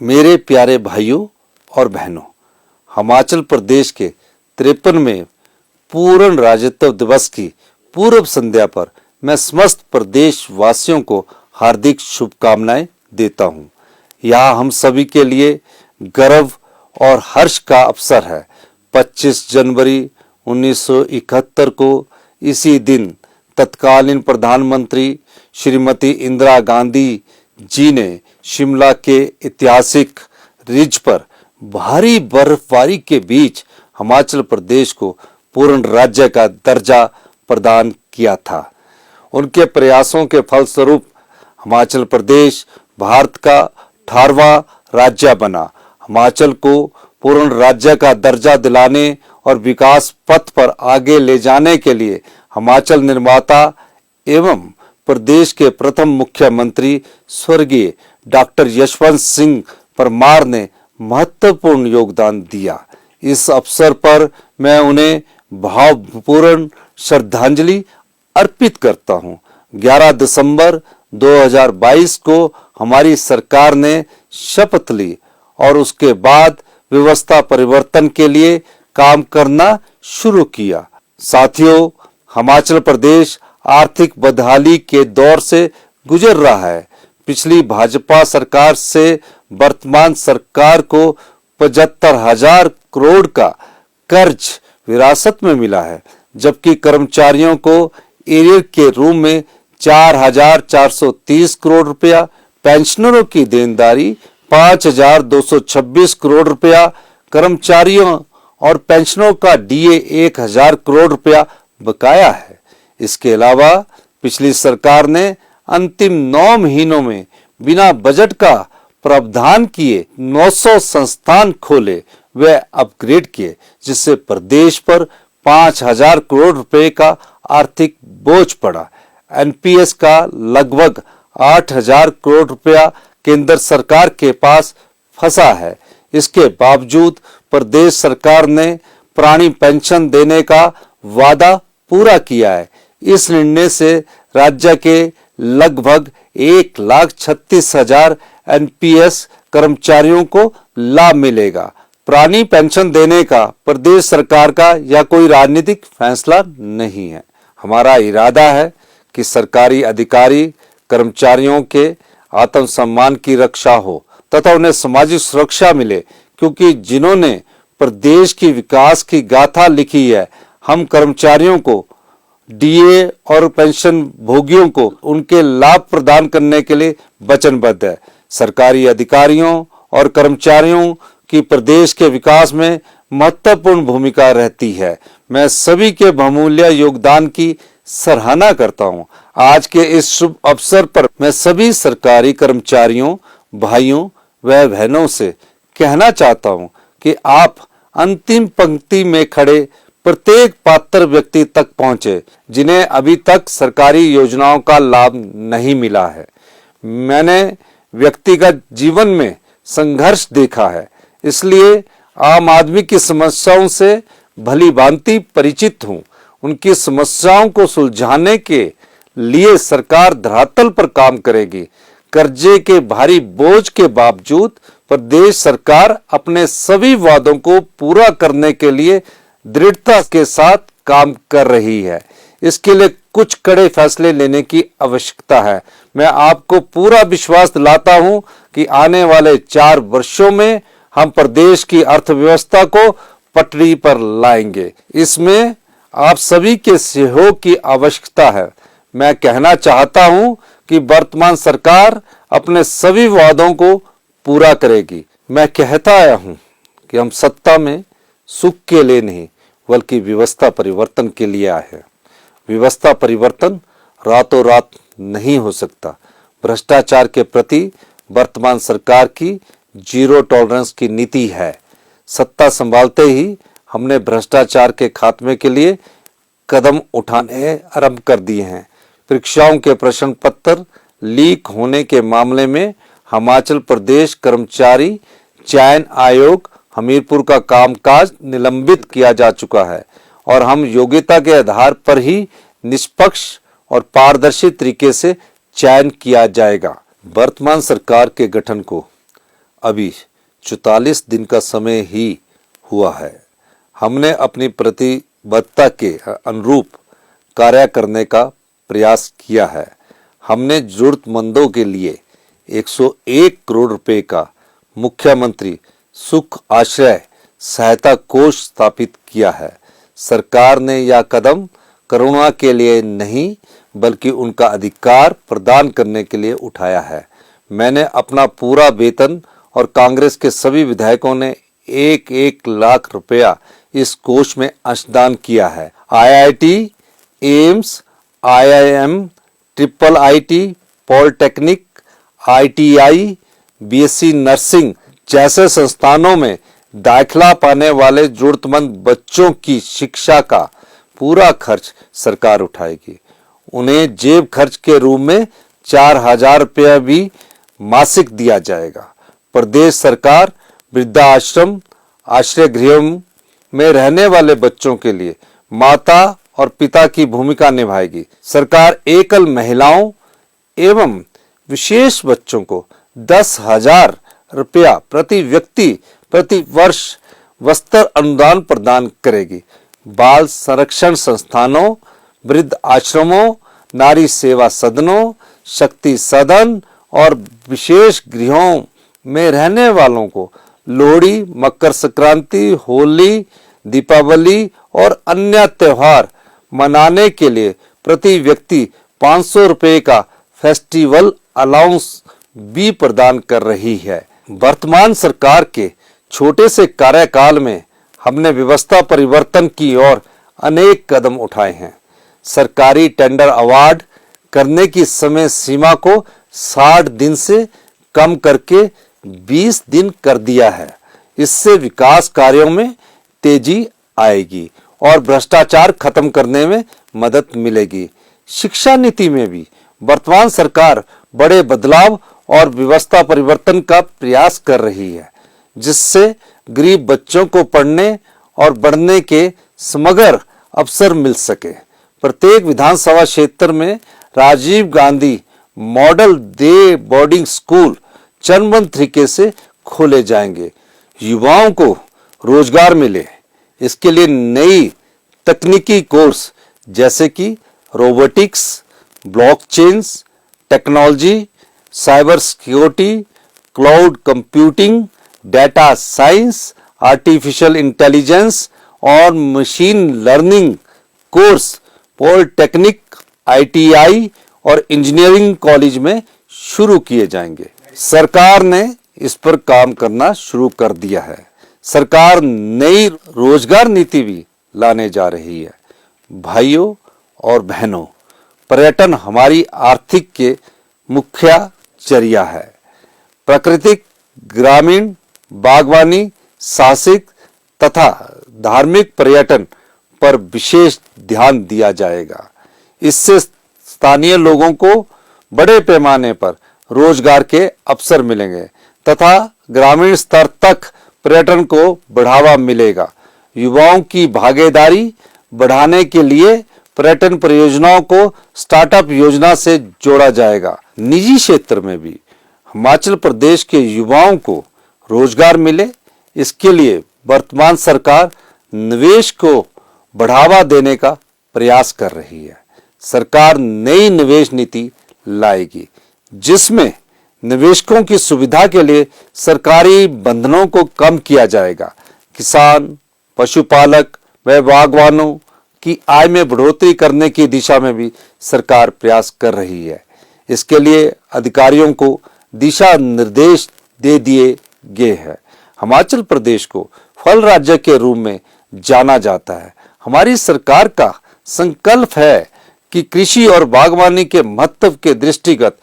मेरे प्यारे भाइयों और बहनों, हिमाचल प्रदेश के 53वें पूर्ण राज्यत्व दिवस की पूर्व संध्या पर मैं समस्त प्रदेश वासियों को हार्दिक शुभकामनाएं देता हूं। यह हम सभी के लिए गर्व और हर्ष का अवसर है। 25 जनवरी 1971 को इसी दिन तत्कालीन प्रधानमंत्री श्रीमती इंदिरा गांधी जी ने शिमला के ऐतिहासिक रिज पर भारी बर्फबारी के बीच हिमाचल प्रदेश को पूर्ण राज्य का दर्जा प्रदान किया था। उनके प्रयासों के फलस्वरूप हिमाचल प्रदेश भारत का 18वां राज्य बना। हिमाचल को पूर्ण राज्य का दर्जा दिलाने और विकास पथ पर आगे ले जाने के लिए हिमाचल निर्माता एवं प्रदेश के प्रथम मुख्यमंत्री स्वर्गीय डॉक्टर यशवंत सिंह परमार ने महत्वपूर्ण योगदान दिया। इस अवसर पर मैं उन्हें भावपूर्ण श्रद्धांजलि अर्पित करता हूं। 11 दिसंबर 2022 को हमारी सरकार ने शपथ ली और उसके बाद व्यवस्था परिवर्तन के लिए काम करना शुरू किया। साथियों, हिमाचल प्रदेश आर्थिक बदहाली के दौर से गुजर रहा है। पिछली भाजपा सरकार से वर्तमान सरकार को 75,000 करोड़ का कर्ज विरासत में मिला है, जबकि कर्मचारियों को एरियर के रूप में 4,430 करोड़ रुपया, पेंशनरों की देनदारी 5,226 करोड़ रुपया, कर्मचारियों और पेंशनों का डीए 1,000 करोड़ रुपया बकाया है। इसके अलावा पिछली सरकार ने अंतिम 9 महीनों में बिना बजट का प्रावधान किए 900 संस्थान खोले व अपग्रेड किए, जिससे प्रदेश पर 5,000 करोड़ रुपए का आर्थिक बोझ पड़ा। एनपीएस का लगभग 8,000 करोड़ रुपया केंद्र सरकार के पास फंसा है। इसके बावजूद प्रदेश सरकार ने पुरानी पेंशन देने का वादा पूरा किया है। इस निर्णय से राज्य के लगभग 1,36,000 एनपीएस कर्मचारियों को लाभ मिलेगा। पुरानी पेंशन देने का प्रदेश सरकार का यह कोई राजनीतिक फैसला नहीं है। हमारा इरादा है कि सरकारी अधिकारी कर्मचारियों के आत्मसम्मान की रक्षा हो तथा उन्हें सामाजिक सुरक्षा मिले, क्योंकि जिन्होंने प्रदेश की विकास की गाथा लिखी है, हम कर्मचारियों को, डीए और पेंशन भोगियों को उनके लाभ प्रदान करने के लिए वचनबद्ध है। सरकारी अधिकारियों और कर्मचारियों की प्रदेश के विकास में महत्वपूर्ण भूमिका रहती है। मैं सभी के बहुमूल्य योगदान की सराहना करता हूं। आज के इस शुभ अवसर पर मैं सभी सरकारी कर्मचारियों, भाइयों व बहनों से कहना चाहता हूं कि आप अंतिम पंक्ति में खड़े प्रत्येक पात्र व्यक्ति तक पहुंचे जिन्हें अभी तक सरकारी योजनाओं का लाभ नहीं मिला है। मैंने व्यक्तिगत जीवन में संघर्ष देखा है, इसलिए आम आदमी की समस्याओं से भली भांति परिचित हूं। उनकी समस्याओं को सुलझाने के लिए सरकार धरातल पर काम करेगी। कर्जे के भारी बोझ के बावजूद प्रदेश सरकार अपने सभी वादों को पूरा करने के लिए दृढ़ता के साथ काम कर रही है। इसके लिए कुछ कड़े फैसले लेने की आवश्यकता है। मैं आपको पूरा विश्वास दिलाता हूं कि आने वाले 4 वर्षों में हम प्रदेश की अर्थव्यवस्था को पटरी पर लाएंगे। इसमें आप सभी के सहयोग की आवश्यकता है। मैं कहना चाहता हूं कि वर्तमान सरकार अपने सभी वादों को पूरा करेगी। मैं कहता आया हूं कि हम सत्ता में सुख के लिए नहीं बल्कि व्यवस्था परिवर्तन के लिए आए हैं। व्यवस्था परिवर्तन रातों रात नहीं हो सकता। भ्रष्टाचार के प्रति वर्तमान सरकार की जीरो टॉलरेंस की नीति है। सत्ता संभालते ही हमने भ्रष्टाचार के खात्मे के लिए कदम उठाने आरंभ कर दिए हैं। परीक्षाओं के प्रश्न पत्र लीक होने के मामले में हिमाचल प्रदेश कर्मचारी चयन आयोग हमीरपुर का कामकाज निलंबित किया जा चुका है और हम योग्यता के आधार पर ही निष्पक्ष और पारदर्शी तरीके से चयन किया जाएगा। वर्तमान सरकार के गठन को अभी 44 दिन का समय ही हुआ है। हमने अपनी प्रतिबद्धता के अनुरूप कार्य करने का प्रयास किया है। हमने जरूरतमंदों के लिए 101 करोड़ रुपए का मुख्यमंत्री सुख आश्रय सहायता कोष स्थापित किया है। सरकार ने यह कदम करुणा के लिए नहीं बल्कि उनका अधिकार प्रदान करने के लिए उठाया है। मैंने अपना पूरा वेतन और कांग्रेस के सभी विधायकों ने 1-1 लाख रुपया इस कोष में अंशदान किया है। IIT, AIIMS, IIM, IIIT, polytechnic, ITI, BSc nursing जैसे संस्थानों में दाखिला पाने वाले जरूरतमंद बच्चों की शिक्षा का पूरा खर्च सरकार उठाएगी। उन्हें जेब खर्च के रूप में 4,000 रुपया भी मासिक दिया जाएगा। प्रदेश सरकार वृद्धाश्रम, आश्रय गृह में रहने वाले बच्चों के लिए माता और पिता की भूमिका निभाएगी। सरकार एकल महिलाओं एवं विशेष बच्चों को 10,000 रुपया प्रति व्यक्ति प्रति वर्ष वस्त्र अनुदान प्रदान करेगी। बाल संरक्षण संस्थानों, वृद्ध आश्रमों, नारी सेवा सदनों, शक्ति सदन और विशेष गृहों में रहने वालों को लोहड़ी, मकर संक्रांति, होली, दीपावली और अन्य त्योहार मनाने के लिए प्रति व्यक्ति 500 रुपये का फेस्टिवल अलाउंस भी प्रदान कर रही है। वर्तमान सरकार के छोटे से कार्यकाल में हमने व्यवस्था परिवर्तन की ओर अनेक कदम उठाए हैं। सरकारी टेंडर अवार्ड करने की समय सीमा को 60 दिन से कम करके 20 दिन कर दिया है। इससे विकास कार्यों में तेजी आएगी और भ्रष्टाचार खत्म करने में मदद मिलेगी। शिक्षा नीति में भी वर्तमान सरकार बड़े बदलाव और व्यवस्था परिवर्तन का प्रयास कर रही है, जिससे गरीब बच्चों को पढ़ने और बढ़ने के समग्र अवसर मिल सके। प्रत्येक विधानसभा क्षेत्र में Rajiv Gandhi model day boarding school चरणबद्ध तरीके से खोले जाएंगे। युवाओं को रोजगार मिले, इसके लिए नई तकनीकी कोर्स जैसे कि robotics, blockchain technology, cyber security, cloud computing, data science, artificial intelligence और machine learning course polytechnic, ITI और इंजीनियरिंग कॉलेज में शुरू किए जाएंगे। सरकार ने इस पर काम करना शुरू कर दिया है। सरकार नई रोजगार नीति भी लाने जा रही है। भाइयों और बहनों, पर्यटन हमारी आर्थिक के मुख्य जरिया है। प्राकृतिक, ग्रामीण, बागवानी, साहसिक तथा धार्मिक पर्यटन पर विशेष ध्यान दिया जाएगा। इससे स्थानीय लोगों को बड़े पैमाने पर रोजगार के अवसर मिलेंगे तथा ग्रामीण स्तर तक पर्यटन को बढ़ावा मिलेगा। युवाओं की भागीदारी बढ़ाने के लिए पर्यटन परियोजनाओं को स्टार्टअप योजना से जोड़ा जाएगा। निजी क्षेत्र में भी हिमाचल प्रदेश के युवाओं को रोजगार मिले, इसके लिए वर्तमान सरकार निवेश को बढ़ावा देने का प्रयास कर रही है। सरकार नई निवेश नीति लाएगी, जिसमें निवेशकों की सुविधा के लिए सरकारी बंधनों को कम किया जाएगा। किसान, पशुपालक व बागवानों की आय में बढ़ोतरी करने की दिशा में भी सरकार प्रयास कर रही है। इसके लिए अधिकारियों को दिशा निर्देश दे दिए गए हैं। हिमाचल प्रदेश को फल राज्य के रूप में जाना जाता है। हमारी सरकार का संकल्प है कि कृषि और बागवानी के महत्व के दृष्टिगत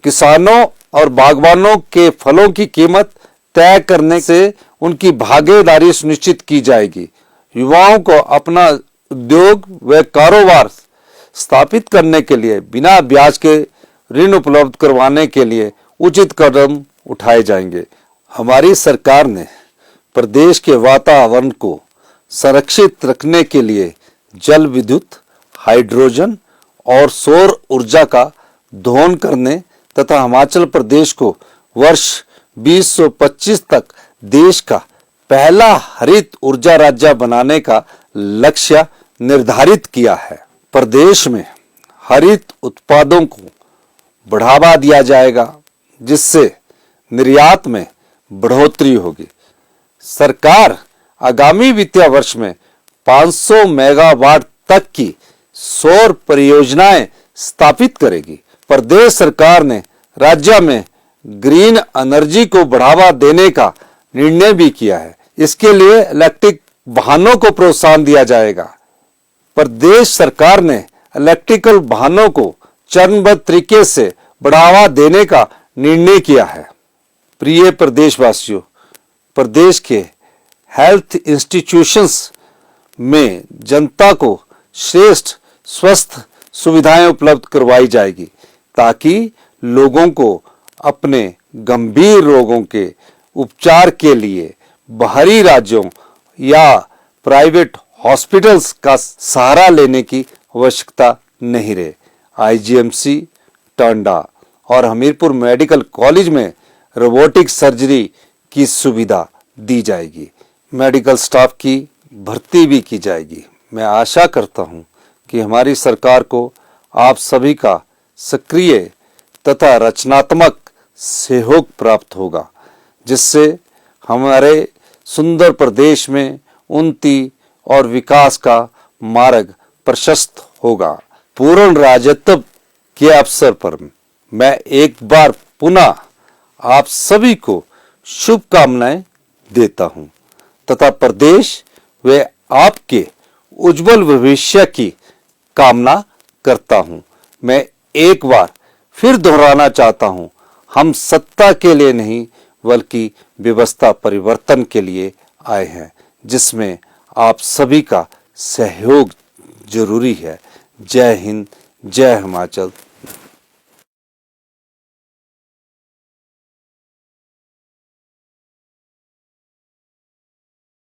किसानों और बागवानों के फलों की कीमत तय करने से उनकी भागीदारी सुनिश्चित की जाएगी। युवाओं को अपना उद्योग व कारोबार स्थापित करने के लिए बिना ब्याज के ऋण उपलब्ध करवाने के लिए उचित कदम उठाए जाएंगे। हमारी सरकार ने प्रदेश के वातावरण को संरक्षित रखने के लिए जल विद्युत, हाइड्रोजन और सौर ऊर्जा का दोहन करने तथा हिमाचल प्रदेश को वर्ष 2025 तक देश का पहला हरित ऊर्जा राज्य बनाने का लक्ष्य निर्धारित किया है। प्रदेश में हरित उत्पादों को बढ़ावा दिया जाएगा, जिससे निर्यात में बढ़ोतरी होगी। सरकार आगामी वित्तीय वर्ष में 500 मेगावाट तक की सौर परियोजनाएं स्थापित करेगी। प्रदेश सरकार ने राज्य में ग्रीन एनर्जी को बढ़ावा देने का निर्णय भी किया है। इसके लिए इलेक्ट्रिक वाहनों को प्रोत्साहन दिया जाएगा। प्रदेश सरकार ने इलेक्ट्रिकल वाहनों को चरणबद्ध तरीके से बढ़ावा देने का निर्णय किया है। प्रिय प्रदेशवासियों, प्रदेश के हेल्थ इंस्टीट्यूशंस में जनता को श्रेष्ठ स्वास्थ्य सुविधाएं उपलब्ध करवाई जाएगी, ताकि लोगों को अपने गंभीर रोगों के उपचार के लिए बाहरी राज्यों या प्राइवेट हॉस्पिटल्स का सहारा लेने की आवश्यकता नहीं रहे। आईजीएमसी, टांडा और हमीरपुर मेडिकल कॉलेज में रोबोटिक सर्जरी की सुविधा दी जाएगी। मेडिकल स्टाफ की भर्ती भी की जाएगी। मैं आशा करता हूं कि हमारी सरकार को आप सभी का सक्रिय तथा रचनात्मक सहयोग प्राप्त होगा, जिससे हमारे सुंदर प्रदेश में उन्नति और विकास का मार्ग प्रशस्त होगा। पूर्ण राज्यत्व के अवसर पर मैं एक बार पुनः आप सभी को शुभकामनाएं देता हूं तथा प्रदेश व आपके उज्जवल भविष्य की कामना करता हूं। मैं एक बार फिर दोहराना चाहता हूं, हम सत्ता के लिए नहीं बल्कि व्यवस्था परिवर्तन के लिए आए हैं, जिसमें आप सभी का सहयोग जरूरी है। जय हिंद, जय हिमाचल।